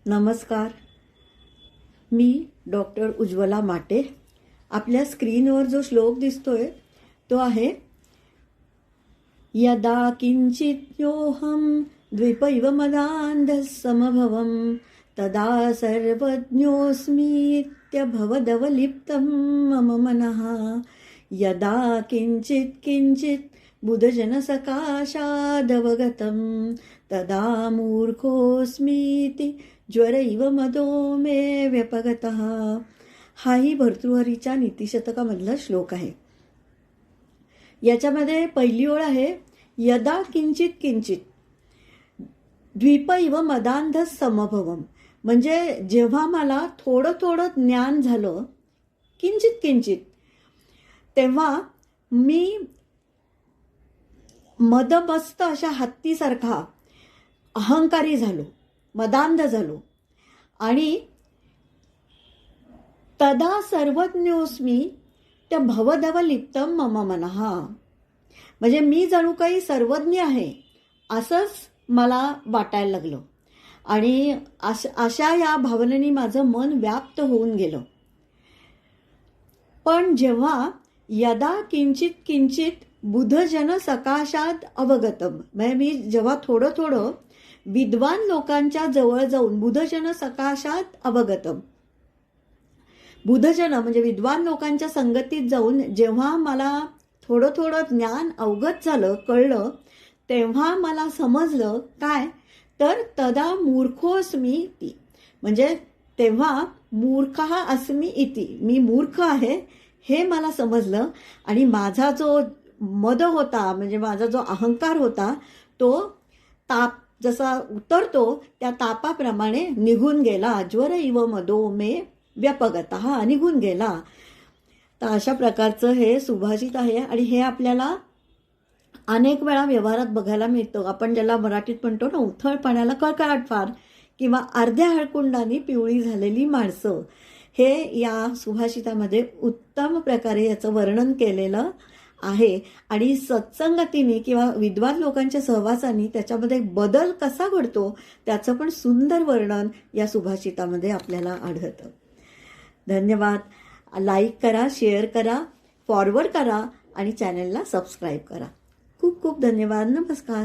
नमस्कार. मी डॉक्टर उज्ज्वला माटे. आपल्या स्क्रीनवर जो श्लोक दिसतोय तो आहे, यदा किंचित्योऽहं द्विपैव मदान्धः समभवं तदा सर्वज्ञोऽस्मीत्यभवदवलिप्तं मम मनः. यदा किंचित किंचित बुधजनसकाशादवगतं तदा मूर्खोऽस्मीति ज्वरैव मदो मे व्यपगतः. हाही भर्तृहरीच्या नीतिशतकामधला श्लोक आहे. याच्यामध्ये पहिली ओळ आहे, यदा किंचित किंचित द्विपैव मदांध समभवम. म्हणजे जेव्हा मला थोडं थोडं ज्ञान झालं, किंचित किंचित, तेव्हा मी मदमस्त अशा हत्तीसारखा अहंकारी झालो, मदांध झालो. आणि तदा सर्वज्ञोस्मी त्या भवदव लिप्तम मम मनः. म्हणजे मी जणू काही सर्वज्ञ आहे असंच मला वाटायला लागलं. आणि अशा या भावनेने माझं मन व्याप्त होऊन गेलं. पण जेव्हा यदा किंचित किंचित बुधजन सकाशात अवगतम, म्हणजे मी जेव्हा थोडं थोडं विद्वान लोकांच्या जवळ जाऊन, बुधजन सकाशात अवगतम, बुधजन म्हणजे विद्वान लोकांच्या संगतीत जाऊन जेव्हा मला थोडं थोडं ज्ञान अवगत झालं, कळलं, तेव्हा मला समजलं काय तर तदा मूर्खोस्मी इति. म्हणजे तेव्हा मूर्खः अस्मि इति, मी मूर्ख आहे हे मला समजलं. आणि माझा जो मद होता, म्हणजे माझा जो अहंकार होता, तो ताप जसा उतरतो त्या तापाप्रमाणे निघून गेला. ज्वर इव मदो मे व्यपगतः, निघून गेला. तर अशा प्रकारचं हे सुभाषित आहे. आणि हे आपल्याला अनेक वेळा व्यवहारात बघायला मिळतं. आपण ज्याला मराठीत म्हणतो ना, उथळ पाण्याला कळकळाट फार, किंवा अर्ध्या हळकुंडाने पिवळी झालेली माणसं, हे या सुभाषितामध्ये उत्तम प्रकारे याचं वर्णन केलेलं आहे. आणि सत्संगतीने किंवा विद्वान लोकांच्या सहवासाने त्याच्यामध्ये बदल कसा घडतो त्याचं पण सुंदर वर्णन या सुभाषितामध्ये आपल्याला आढळतं. धन्यवाद. लाईक करा, शेअर करा, फॉरवर्ड करा आणि चॅनलला सबस्क्राईब करा. खूप खूप धन्यवाद. नमस्कार.